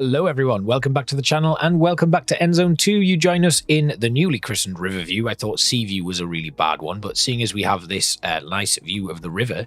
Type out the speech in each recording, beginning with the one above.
Hello everyone, welcome back to the channel and welcome back to Endzone 2. You join us in the newly christened Riverview. I thought Sea View was a really bad one, but seeing as we have this nice view of the river,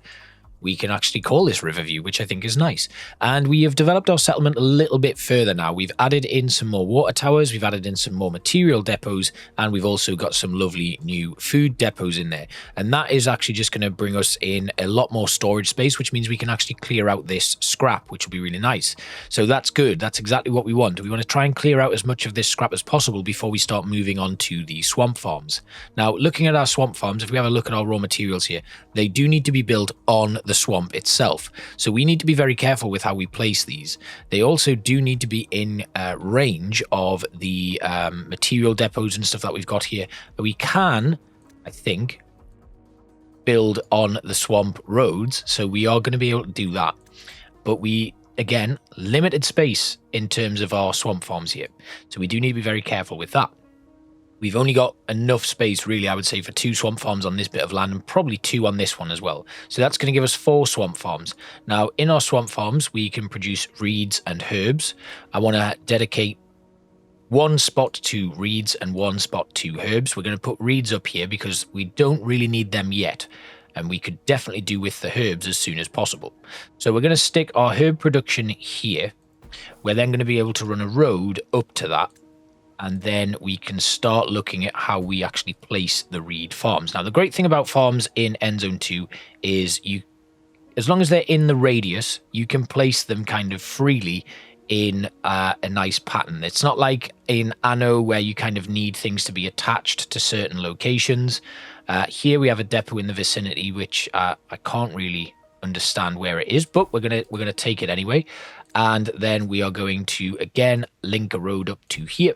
we can actually call this Riverview, which I think is nice. And we have developed our settlement a little bit further now. We've added in some more water towers, we've added in some more material depots, and we've also got some lovely new food depots in there. And that is actually just going to bring us in a lot more storage space, which means we can actually clear out this scrap, which will be really nice. So that's good. That's exactly what we want. We want to try and clear out as much of this scrap as possible before we start moving on to the swamp farms. Now, looking at our swamp farms, if we have a look at our raw materials here, they do need to be built on the swamp itself, so we need to be very careful with how we place these. They also do need to be in range of the material depots and stuff that we've got here. We can, I think, build on the swamp roads, so we are going to be able to do that, but we, again, limited space in terms of our swamp farms here, so we do need to be very careful with that. We've only got enough space, really, I would say, for 2 swamp farms on this bit of land and probably 2 on this one as well. So that's going to give us 4 swamp farms. Now, in our swamp farms, we can produce reeds and herbs. I want to dedicate 1 spot to reeds and 1 spot to herbs. We're going to put reeds up here because we don't really need them yet. And we could definitely do with the herbs as soon as possible. So we're going to stick our herb production here. We're then going to be able to run a road up to that. And then we can start looking at how we actually place the reed farms. Now, the great thing about farms in Endzone 2 is as long as they're in the radius, you can place them kind of freely in a nice pattern. It's not like in Anno where you kind of need things to be attached to certain locations. Here we have a depot in the vicinity, which I can't really understand where it is, but we're gonna take it anyway. And then we are going to again link a road up to here.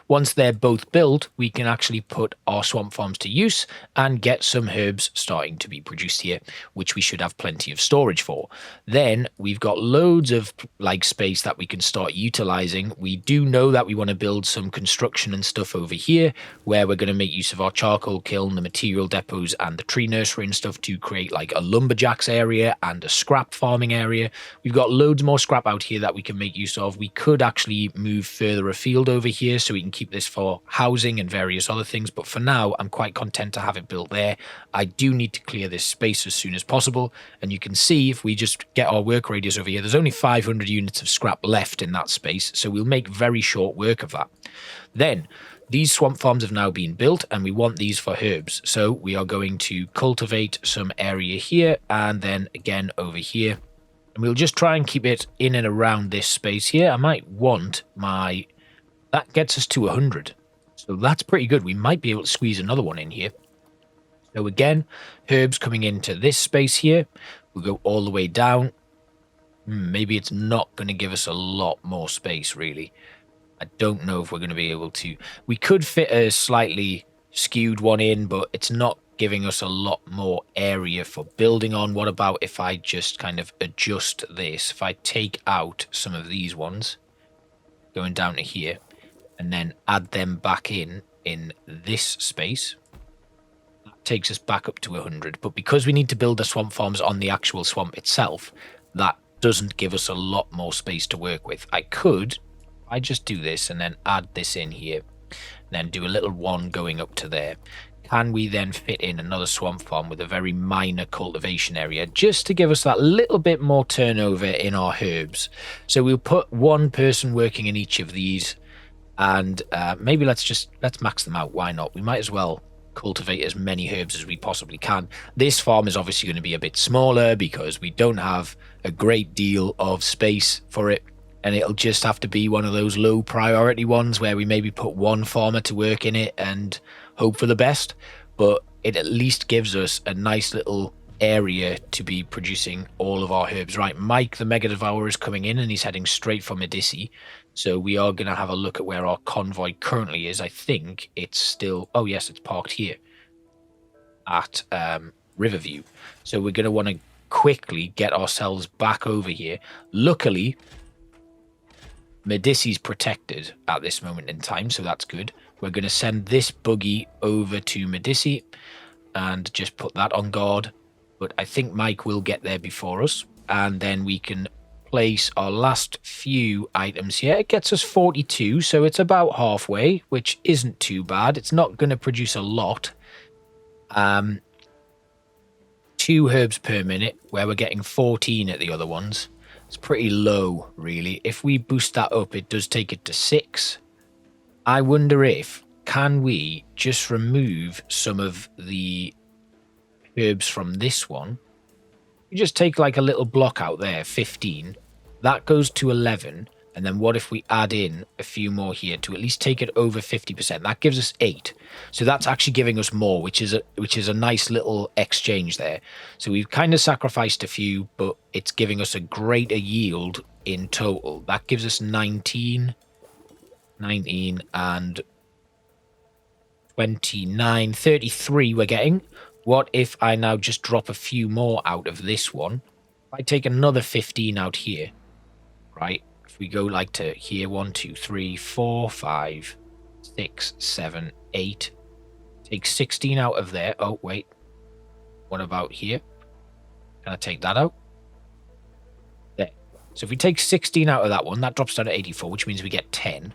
Once they're both built, we can actually put our swamp farms to use and get some herbs starting to be produced here, which we should have plenty of storage for. Then we've got loads of space that we can start utilizing. We do know that we want to build some construction and stuff over here where we're going to make use of our charcoal kiln, the material depots and the tree nursery and stuff to create like a lumberjacks area and a scrap farming area. We've got loads more scrap out here that we can make use of. We could actually move further afield over here so we can keep this for housing and various other things, but for now I'm quite content to have it built there. I do need to clear this space as soon as possible, and you can see if we just get our work radius over here, there's only 500 units of scrap left in that space, so we'll make very short work of that. Then these swamp farms have now been built and we want these for herbs, so we are going to cultivate some area here and then again over here, and we'll just try and keep it in and around this space here. I might want that gets us to 100. So that's pretty good. We might be able to squeeze another one in here. So again, herbs coming into this space here. We'll go all the way down. Maybe it's not going to give us a lot more space, really. I don't know if we're going to be able to. We could fit a slightly skewed one in, but it's not giving us a lot more area for building on. What about if I just kind of adjust this? If I take out some of these ones, going down to here, and then add them back in this space. That takes us back up to 100. But because we need to build the swamp farms on the actual swamp itself, that doesn't give us a lot more space to work with. I just do this and then add this in here, and then do a little one going up to there. Can we then fit in another swamp farm with a very minor cultivation area just to give us that little bit more turnover in our herbs? So we'll put 1 person working in each of these, and maybe let's max them out. Why not? We might as well cultivate as many herbs as we possibly can. This farm is obviously going to be a bit smaller because we don't have a great deal of space for it, and it'll just have to be one of those low priority ones where we maybe put 1 farmer to work in it and hope for the best, but it at least gives us a nice little area to be producing all of our herbs. Right, Mike the Mega Devourer is coming in and he's heading straight for Medici, so we are going to have a look at where our convoy currently is. I think it's still, oh yes, it's parked here at Riverview, so we're going to want to quickly get ourselves back over here. Luckily Medici's protected at this moment in time, so that's good. We're going to send this buggy over to Medici and just put that on guard, but I think Mike will get there before us, and then we can place our last few items here. It gets us 42, so it's about halfway, which isn't too bad. It's not going to produce a lot. 2 herbs per minute, where we're getting 14 at the other ones. It's pretty low, really. If we boost that up, it does take it to 6. I wonder if, can we just remove some of the herbs from this one? You just take like a little block out there, 15. That goes to 11. And then what if we add in a few more here to at least take it over 50%? That gives us 8. So that's actually giving us more, which is a nice little exchange there. So we've kind of sacrificed a few, but it's giving us a greater yield in total. That gives us 19 and 29, 33 we're getting. What if I now just drop a few more out of this one? If I take another 15 out here, right? If we go like to here, 1, 2, 3, 4, 5, 6, 7, 8. Take 16 out of there. Oh, wait. What about here? Can I take that out? There. So if we take 16 out of that one, that drops down to 84, which means we get 10.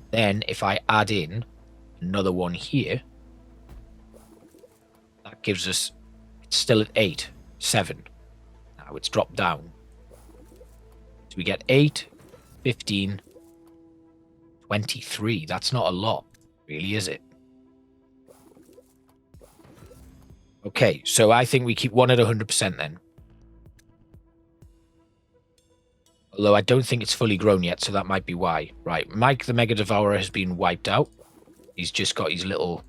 Then if I add in another one here, that gives us, it's still at 8, 7. Now it's dropped down. So we get 8, 15, 23. That's not a lot, really, is it? Okay, so I think we keep one at 100% then. Although I don't think it's fully grown yet, so that might be why. Right, Mike the Mega Devourer has been wiped out. He's just got his little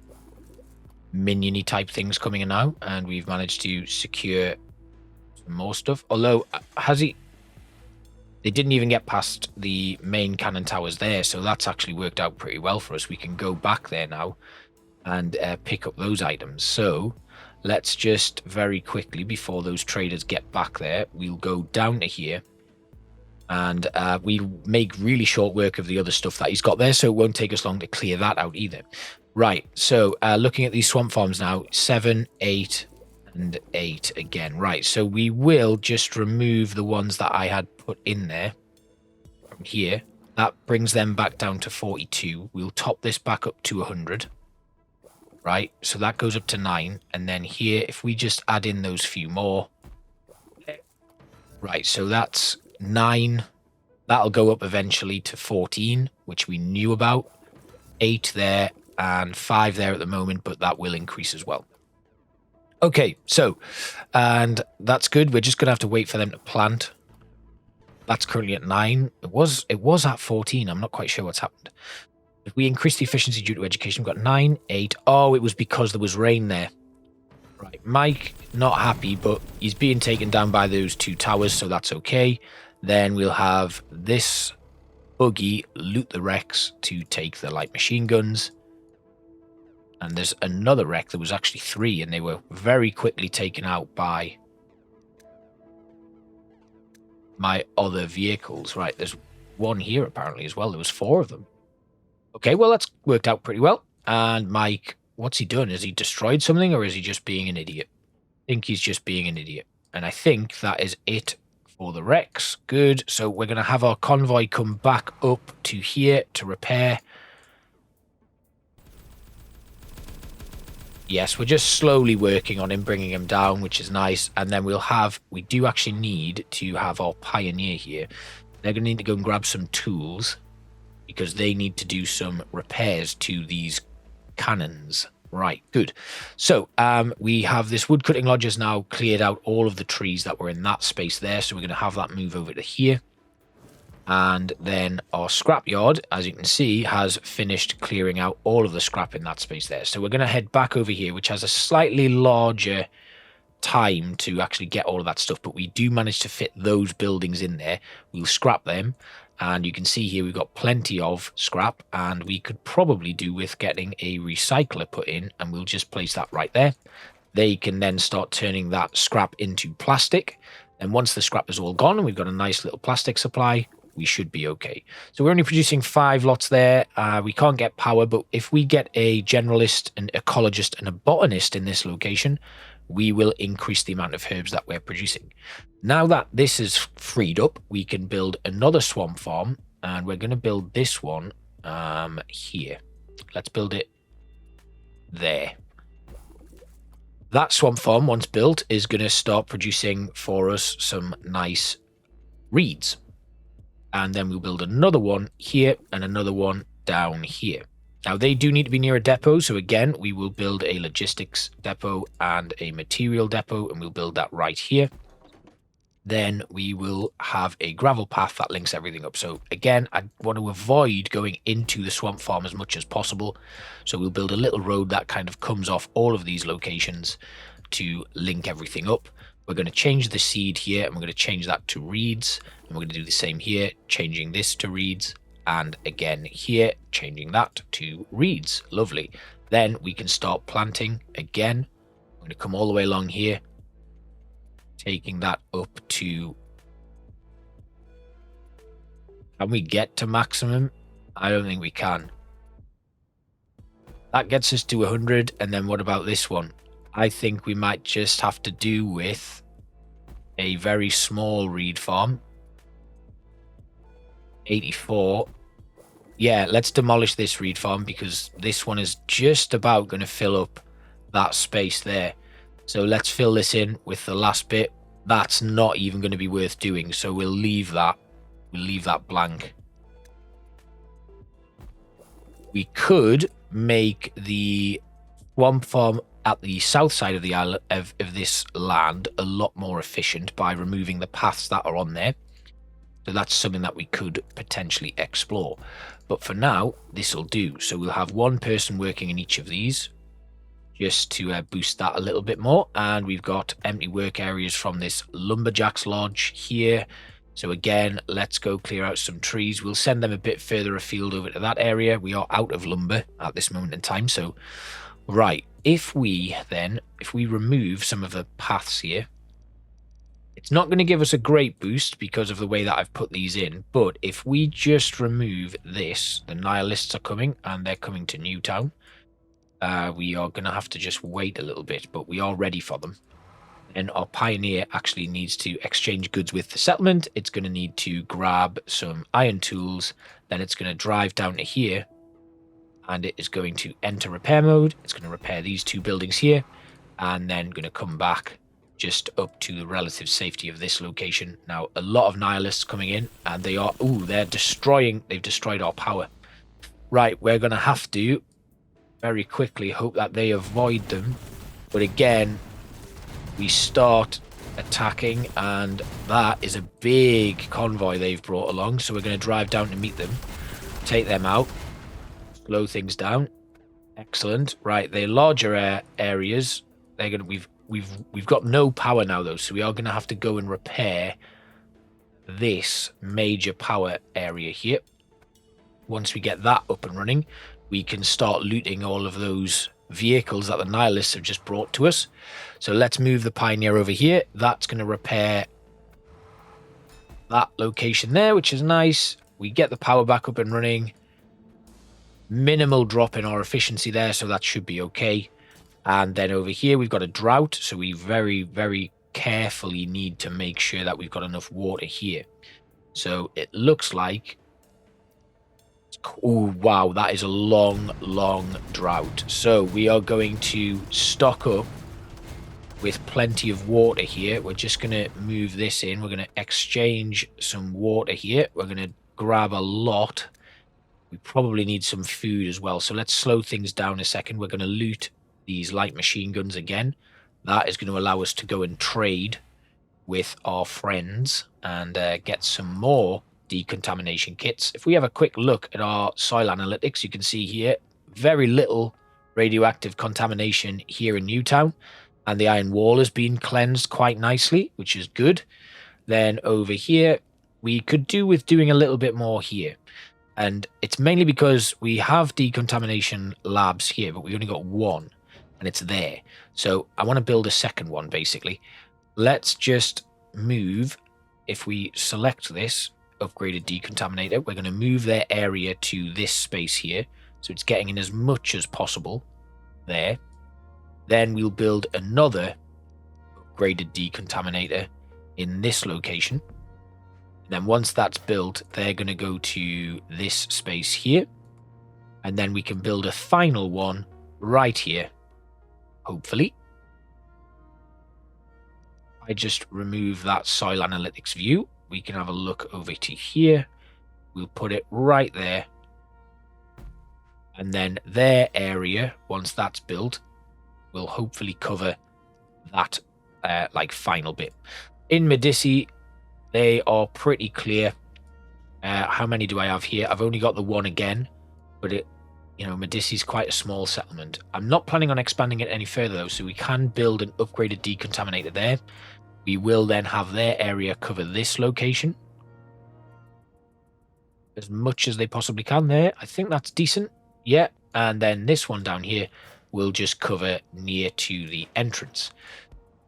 minion-y type things coming in now, and we've managed to secure some more stuff. Although, has he... They didn't even get past the main cannon towers there, so that's actually worked out pretty well for us. We can go back there now and pick up those items. So let's just very quickly, before those traders get back there, we'll go down to here. And we'll make really short work of the other stuff that he's got there, so it won't take us long to clear that out either. Right, so looking at these swamp farms now, 7, 8, and 8 again. Right, so we will just remove the ones that I had put in there from here. That brings them back down to 42. We'll top this back up to 100. Right, so that goes up to 9. And then here, if we just add in those few more. Right, so that's 9. That'll go up eventually to 14, which we knew about. 8 there and 5 there at the moment, but that will increase as well. Okay, so, and that's good. We're just going to have to wait for them to plant. That's currently at 9. It was at 14. I'm not quite sure what's happened. If we increase the efficiency due to education, we've got 9, 8. Oh, it was because there was rain there. Right, Mike, not happy, but he's being taken down by those 2 towers, so that's okay. Then we'll have this buggy loot the wrecks to take the light machine guns. And there's another wreck. There was actually 3, and they were very quickly taken out by my other vehicles. Right, there's one here apparently as well. There was 4 of them. Okay, well, that's worked out pretty well. And Mike, what's he done? Has he destroyed something, or is he just being an idiot? I think he's just being an idiot. And I think that is it for the wrecks. Good. So we're going to have our convoy come back up to here to repair. Yes, we're just slowly working on him, bringing him down, which is nice. And then we do actually need to have our pioneer here. They're going to need to go and grab some tools because they need to do some repairs to these cannons. Right, good. So we have this woodcutting lodge has now cleared out all of the trees that were in that space there. So we're going to have that move over to here. And then our scrapyard, as you can see, has finished clearing out all of the scrap in that space there. So we're going to head back over here, which has a slightly larger time to actually get all of that stuff. But we do manage to fit those buildings in there. We'll scrap them. And you can see here we've got plenty of scrap. And we could probably do with getting a recycler put in. And we'll just place that right there. They can then start turning that scrap into plastic. And once the scrap is all gone and we've got a nice little plastic supply, we should be okay. So we're only producing 5 lots there. We can't get power, but if we get a generalist, an ecologist, and a botanist in this location, we will increase the amount of herbs that we're producing. Now that this is freed up, we can build another swamp farm, and we're going to build this one here. Let's build it there. That swamp farm, once built, is going to start producing for us some nice reeds. And then we'll build another one here and another one down here. Now, they do need to be near a depot, so again, we will build a logistics depot and a material depot, and we'll build that right here. Then we will have a gravel path that links everything up. So again, I want to avoid going into the swamp farm as much as possible. So we'll build a little road that kind of comes off all of these locations to link everything up. We're going to change the seed here, and we're going to change that to reeds. And we're going to do the same here, changing this to reeds. And again here, changing that to reeds. Lovely. Then we can start planting again. I'm going to come all the way along here, taking that up to... Can we get to maximum? I don't think we can. That gets us to 100. And then what about this one? I think we might just have to do with a very small reed farm. 84. Yeah, let's demolish this reed farm because this one is just about going to fill up that space there. So let's fill this in with the last bit. That's not even going to be worth doing, so we'll leave that. We'll leave that blank. We could make the swamp farm at the south side of the island of this land a lot more efficient by removing the paths that are on there. So that's something that we could potentially explore. But for now, this will do. So we'll have one person working in each of these just to boost that a little bit more. And we've got empty work areas from this lumberjack's lodge here. So again, let's go clear out some trees. We'll send them a bit further afield over to that area. We are out of lumber at this moment in time. So, right, if we remove some of the paths here, it's not going to give us a great boost because of the way that I've put these in. But if we just remove this, the Nihilists are coming, and they're coming to Newtown. We are going to have to just wait a little bit, but we are ready for them. And our pioneer actually needs to exchange goods with the settlement. It's going to need to grab some iron tools. Then it's going to drive down to here, and it is going to enter repair mode. It's going to repair these two buildings here, and then going to come back just up to the relative safety of this location. Now, a lot of Nihilists coming in, and they are... Ooh, they've destroyed our power. Right, we're going to have to very quickly hope that they avoid them. But again, we start attacking, and that is a big convoy they've brought along. So we're going to drive down to meet them, take them out, slow things down. Excellent. Right, they're larger areas. They're going to... We've got no power now, though, so we are going to have to go and repair this major power area here. Once we get that up and running, we can start looting all of those vehicles that the Nihilists have just brought to us. So let's move the Pioneer over here. That's going to repair that location there, which is nice. We get the power back up and running. Minimal drop in our efficiency there, so that should be okay. And then over here, we've got a drought, so we very, very carefully need to make sure that we've got enough water here. So it looks like... Oh, wow, that is a long, long drought. So we are going to stock up with plenty of water here. We're just going to move this in. We're going to exchange some water here. We're going to grab a lot. We probably need some food as well. So let's slow things down a second. We're going to loot these light machine guns again. That is going to allow us to go and trade with our friends and get some more decontamination kits. If we have a quick look at our soil analytics, you can see here very little radioactive contamination here in Newtown, and the iron wall has been cleansed quite nicely, which is good. Then over here, we could do with doing a little bit more here. And it's mainly because we have decontamination labs here, but we only got one. And it's there. So I want to build a second one, basically. Let's just move. If we select this upgraded decontaminator, we're going to move their area to this space here. So it's getting in as much as possible there. Then we'll build another upgraded decontaminator in this location. And then once that's built, they're going to go to this space here. And then we can build a final one right here, hopefully. I just remove that soil analytics view. We can have a look over to here. We'll put it right there. And then their area, once that's built, will hopefully cover that like final bit. In Medici, they are pretty clear. How many do I have here? I've only got the one again, but Medici's quite a small settlement. I'm not planning on expanding it any further though, so we can build an upgraded decontaminator there. We will then have their area cover this location as much as they possibly can there. I think that's decent. Yeah, and then this one down here will just cover near to the entrance.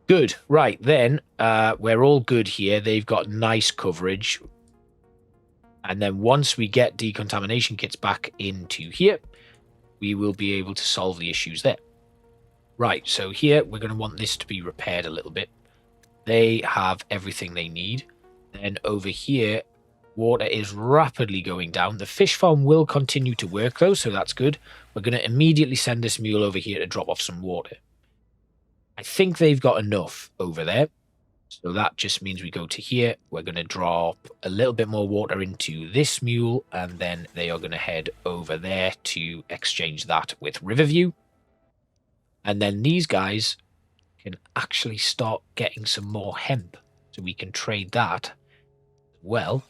Good. Right, then we're all good here. They've got nice coverage. And then once we get decontamination kits back into here, we will be able to solve the issues there. Right, so here we're going to want this to be repaired a little bit. They have everything they need. Then over here, water is rapidly going down. The fish farm will continue to work though, so that's good. We're going to immediately send this mule over here to drop off some water. I think they've got enough over there. So that just means we go to here. We're going to drop a little bit more water into this mule, and then they are going to head over there to exchange that with Riverview. And then these guys can actually start getting some more hemp, so we can trade that as well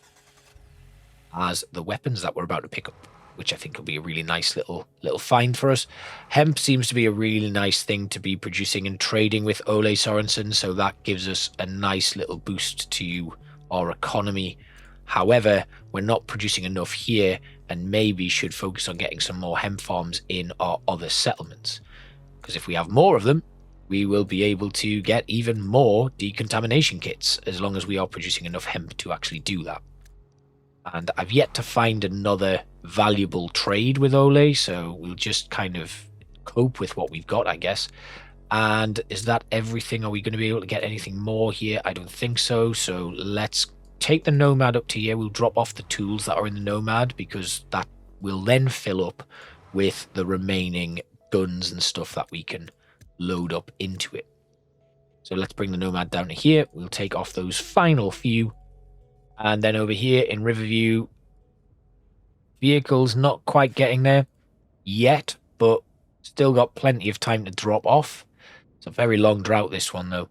as the weapons that we're about to pick up, which I think will be a really nice little find for us. Hemp seems to be a really nice thing to be producing and trading with Ole Sorensen, so that gives us a nice little boost to our economy. However, we're not producing enough here and maybe should focus on getting some more hemp farms in our other settlements. Because if we have more of them, we will be able to get even more decontamination kits as long as we are producing enough hemp to actually do that. And I've yet to find another valuable trade with Ole, so we'll just kind of cope with what we've got, I guess. And is that everything? Are we going to be able to get anything more here? I don't think so. So let's take the Nomad up to here. We'll drop off the tools that are in the Nomad, because that will then fill up with the remaining guns and stuff that we can load up into it. So let's bring the Nomad down to here. We'll take off those final few. And then over here in Riverview, vehicles not quite getting there yet, but still got plenty of time to drop off. It's a very long drought, this one, though.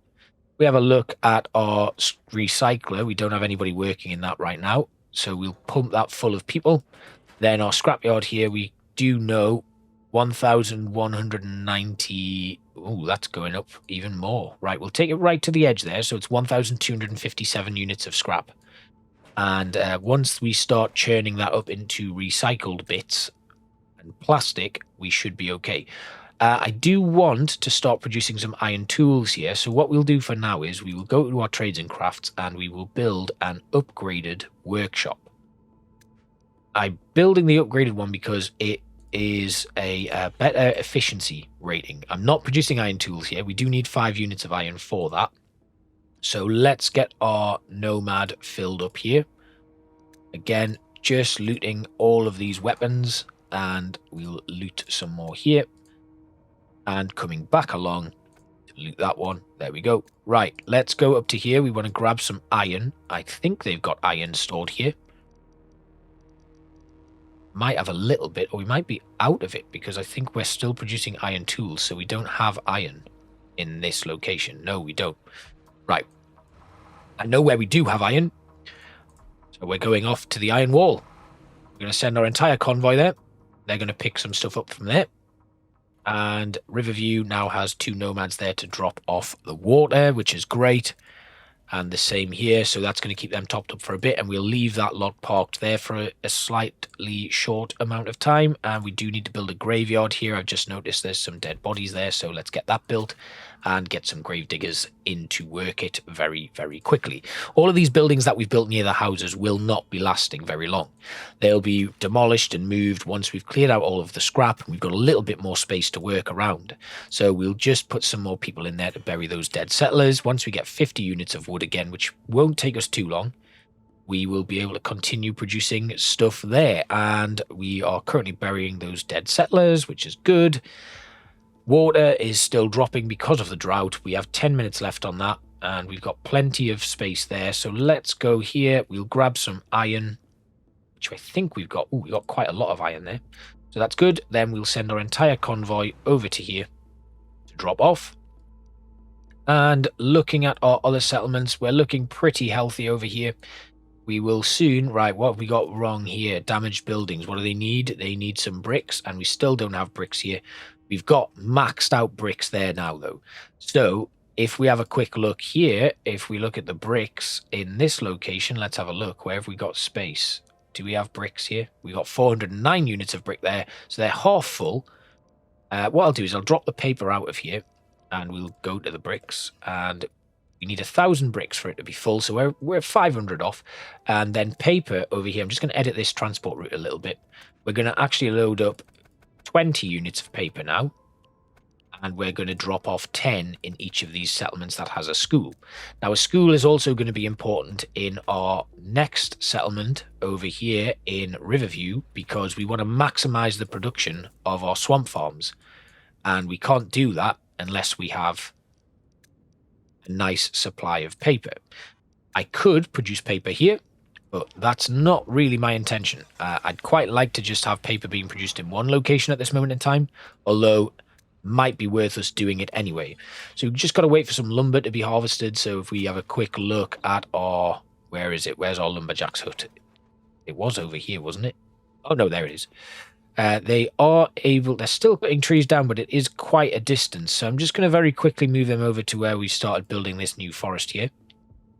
We have a look at our recycler. We don't have anybody working in that right now, so we'll pump that full of people. Then our scrapyard here, we do know 1,190. Oh, that's going up even more. Right, we'll take it right to the edge there. So it's 1,257 units of scrap. And once we start churning that up into recycled bits and plastic, we should be okay. I do want to start producing some iron tools here. So what we'll do for now is we will go to our trades and crafts and we will build an upgraded workshop. I'm building the upgraded one because it is a better efficiency rating. I'm not producing iron tools here. We do need 5 units of iron for that. So let's get our Nomad filled up here. Again, just looting all of these weapons, and we'll loot some more here. And coming back along to loot that one. There we go. Right, let's go up to here. We want to grab some iron. I think they've got iron stored here. Might have a little bit, or we might be out of it, because I think we're still producing iron tools, so we don't have iron in this location. No, we don't. Right. I know where we do have iron. So we're going off to the iron wall. We're going to send our entire convoy there. They're going to pick some stuff up from there. And Riverview now has 2 nomads there to drop off the water, which is great. And the same here. So that's going to keep them topped up for a bit. And we'll leave that lot parked there for a slightly short amount of time. And we do need to build a graveyard here. I've just noticed there's some dead bodies there. So let's get that built. and get some grave diggers in to work it very, very quickly. All of these buildings that we've built near the houses will not be lasting very long. They'll be demolished and moved once we've cleared out all of the scrap and we've got a little bit more space to work around. So we'll just put some more people in there to bury those dead settlers. Once we get 50 units of wood again, which won't take us too long, we will be able to continue producing stuff there. And we are currently burying those dead settlers, which is good. Water is still dropping because of the drought. We have 10 minutes left on that, and we've got plenty of space there. So let's go here. We'll grab some iron, which I think we've got. Ooh, we've got quite a lot of iron there. So that's good. Then we'll send our entire convoy over to here to drop off. And looking at our other settlements, we're looking pretty healthy over here. We will soon... Right, what have we got wrong here? Damaged buildings. What do they need? They need some bricks, and we still don't have bricks here. We've got maxed out bricks there now, though. So if we have a quick look here, if we look at the bricks in this location, let's have a look. Where have we got space? Do we have bricks here? We got 409 units of brick there, so they're half full. What I'll do is I'll drop the paper out of here, and we'll go to the bricks, and we need 1,000 bricks for it to be full, so we're 500 off. And then paper over here, I'm just going to edit this transport route a little bit. We're going to actually load up 20 units of paper now, and we're going to drop off 10 in each of these settlements that has a school. Now, a school is also going to be important in our next settlement over here in Riverview, because we want to maximize the production of our swamp farms, and we can't do that unless we have a nice supply of paper. I could produce paper here, but that's not really my intention. I'd quite like to just have paper being produced in one location at this moment in time, although might be worth us doing it anyway. So we've just got to wait for some lumber to be harvested. So if we have a quick look at our... Where is it? Where's our lumberjack's hut? It was over here, wasn't it? Oh, no, there it is. They are able... They're still putting trees down, but it is quite a distance. So I'm just going to very quickly move them over to where we started building this new forest here.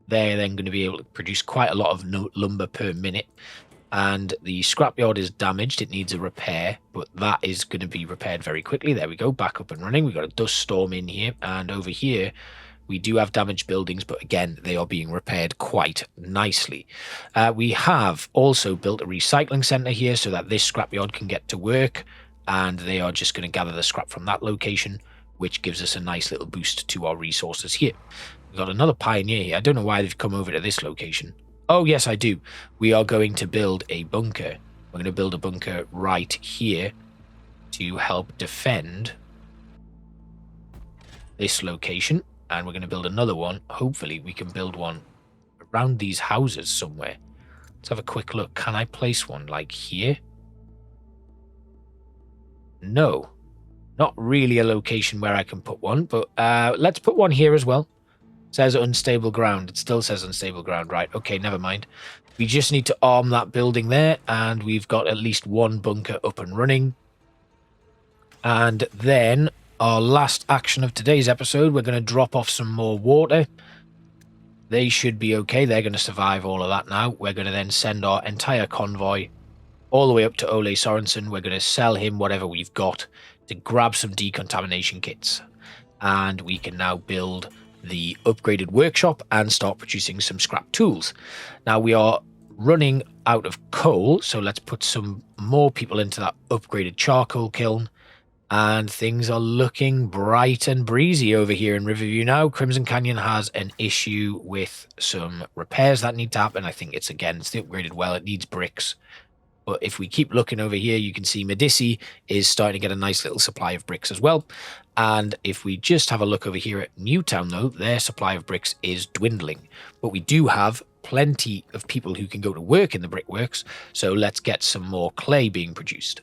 They're then going to be able to produce quite a lot of lumber per minute. And the scrapyard is damaged. It needs a repair, but that is going to be repaired very quickly. There we go, back up and running. We've got a dust storm in here. And over here, we do have damaged buildings, but again, they are being repaired quite nicely. We have also built a recycling centre here so that this scrapyard can get to work. And they are just going to gather the scrap from that location, which gives us a nice little boost to our resources here. We've got another pioneer here. I don't know why they've come over to this location. Oh, yes, I do. We are going to build a bunker. We're going to build a bunker right here to help defend this location. And we're going to build another one. Hopefully, we can build one around these houses somewhere. Let's have a quick look. Can I place one like here? No. Not really a location where I can put one, but let's put one here as well. Says unstable ground. It still says unstable ground. Right, okay, never mind. We just need to arm that building there, and we've got at least one bunker up and running. And then our last action of today's episode, we're going to drop off some more water. They should be okay. They're going to survive all of that now. We're going to then send our entire convoy all the way up to Ole Sorensen. We're going to sell him whatever we've got to grab some decontamination kits. And we can now build the upgraded workshop and start producing some scrap tools. Now we are running out of coal, so let's put some more people into that upgraded charcoal kiln, and things are looking bright and breezy over here in Riverview now. Crimson Canyon has an issue with some repairs that need to happen. I think it's the upgraded well. It needs bricks. But if we keep looking over here, you can see Medici is starting to get a nice little supply of bricks as well. And if we just have a look over here at Newtown, though, their supply of bricks is dwindling. But we do have plenty of people who can go to work in the brickworks, so let's get some more clay being produced.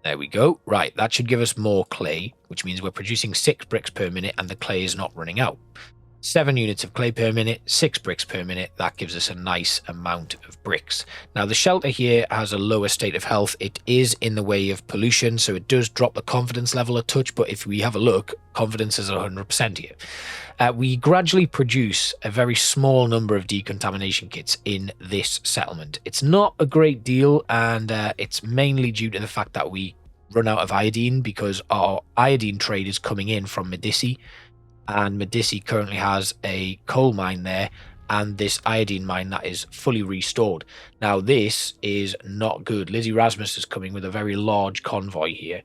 There we go. Right, that should give us more clay, which means we're producing 6 bricks per minute and the clay is not running out. 7 units of clay per minute, 6 bricks per minute. That gives us a nice amount of bricks. Now, the shelter here has a lower state of health. It is in the way of pollution, so it does drop the confidence level a touch, but if we have a look, confidence is 100% here. We gradually produce a very small number of decontamination kits in this settlement. It's not a great deal, and it's mainly due to the fact that we run out of iodine because our iodine trade is coming in from Medici, and Medici currently has a coal mine there and this iodine mine that is fully restored. Now, this is not good. Lizzie Rasmus is coming with a very large convoy here,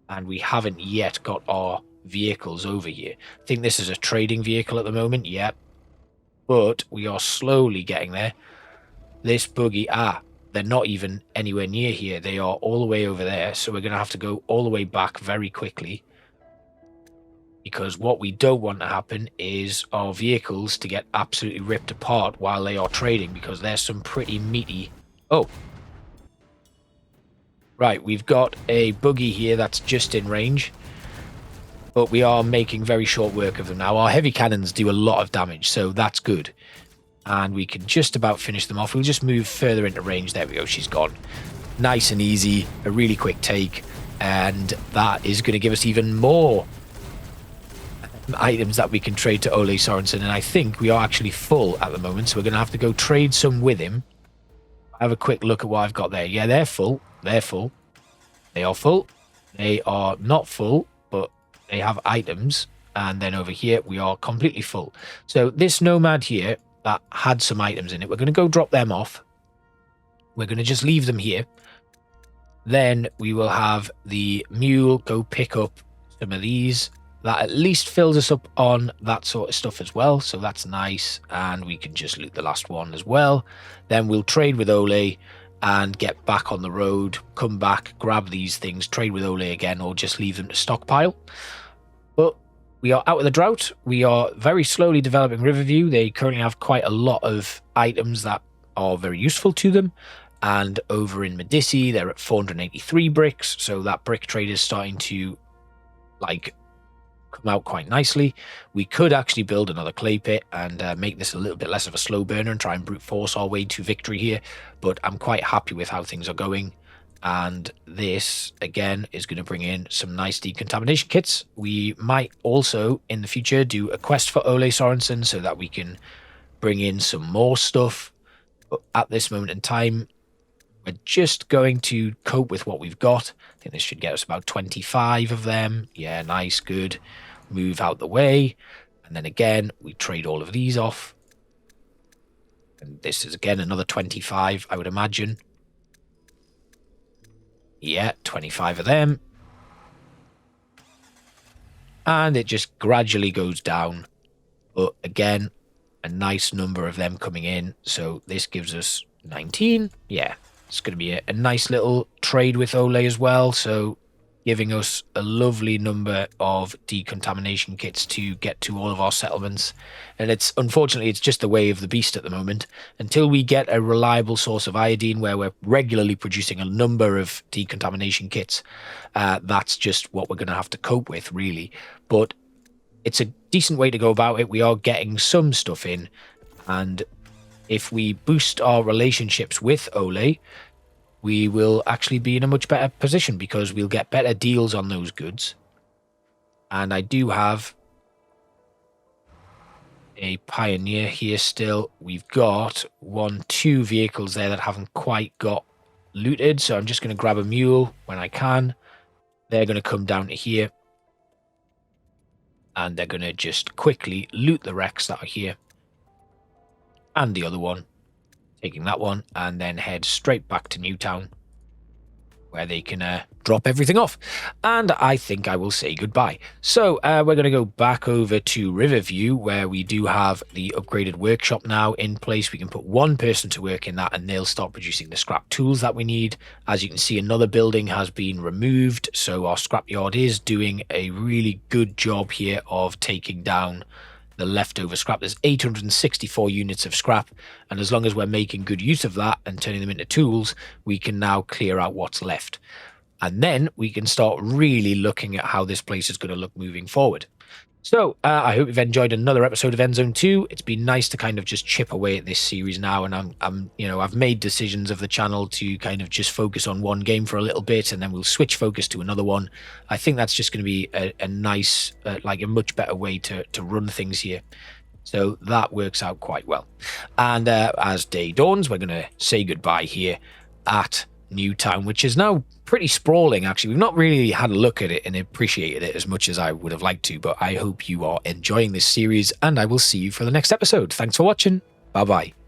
and we haven't yet got our vehicles over here. I think this is a trading vehicle at the moment, yeah, but we are slowly getting there. This buggy, they're not even anywhere near here. They are all the way over there, so we're going to have to go all the way back very quickly, because what we don't want to happen is our vehicles to get absolutely ripped apart while they are trading, because there's some pretty meaty... Oh. Right, we've got a buggy here that's just in range, but we are making very short work of them now. Our heavy cannons do a lot of damage, so that's good. And we can just about finish them off. We'll just move further into range. There we go, she's gone. Nice and easy, a really quick take, and that is going to give us even more items that we can trade to Ole Sorensen, and I think we are actually full at the moment, so we're going to have to go trade some with him. Have a quick look at what I've got there. Yeah, they're full. They're full. They are full. They are not full, but they have items. And then over here, we are completely full. So this nomad here that had some items in it, we're going to go drop them off. We're going to just leave them here. Then we will have the mule go pick up some of these. That at least fills us up on that sort of stuff as well, so that's nice, and we can just loot the last one as well. Then we'll trade with Ole and get back on the road, come back, grab these things, trade with Ole again, or just leave them to stockpile. But we are out of the drought. We are very slowly developing Riverview. They currently have quite a lot of items that are very useful to them. And over in Medici, they're at 483 bricks, so that brick trade is starting to, like, come out quite nicely. We could actually build another clay pit and make this a little bit less of a slow burner and try and brute force our way to victory here, but I'm quite happy with how things are going. And this again is going to bring in some nice decontamination kits. We might also in the future do a quest for Ole Sorensen so that we can bring in some more stuff, but at this moment in time we're just going to cope with what we've got. I think this should get us about 25 of them. Yeah, nice, good. Move out the way. And then again, we trade all of these off. And this is again another 25, I would imagine. Yeah, 25 of them. And it just gradually goes down. But again, a nice number of them coming in. So this gives us 19. Yeah. It's going to be a nice little trade with Ole as well, so giving us a lovely number of decontamination kits to get to all of our settlements. And it's unfortunately, it's just the way of the beast at the moment. Until we get a reliable source of iodine where we're regularly producing a number of decontamination kits, that's just what we're going to have to cope with, really. But it's a decent way to go about it. We are getting some stuff in, and if we boost our relationships with Ole, we will actually be in a much better position because we'll get better deals on those goods. And I do have a pioneer here still. We've got 2 vehicles there that haven't quite got looted, so I'm just going to grab a mule when I can. They're going to come down to here, and they're going to just quickly loot the wrecks that are here. And the other one, taking that one, and then head straight back to Newtown, where they can drop everything off. And I think I will say goodbye. So we're going to go back over to Riverview, where we do have the upgraded workshop now in place. We can put 1 person to work in that, and they'll start producing the scrap tools that we need. As you can see, another building has been removed, so our scrapyard is doing a really good job here of taking down the leftover scrap. There's 864 units of scrap, and as long as we're making good use of that and turning them into tools, we can now clear out what's left. And then we can start really looking at how this place is going to look moving forward. So I hope you've enjoyed another episode of Endzone 2. It's been nice to kind of just chip away at this series now, and I've made decisions of the channel to kind of just focus on one game for a little bit, and then we'll switch focus to another one. I think that's just going to be a nice, like a much better way to run things here. So that works out quite well. And as day dawns, we're going to say goodbye here at new town, which is now pretty sprawling, actually. We've not really had a look at it and appreciated it as much as I would have liked to, but I hope you are enjoying this series, and I will see you for the next episode. Thanks for watching. Bye-bye.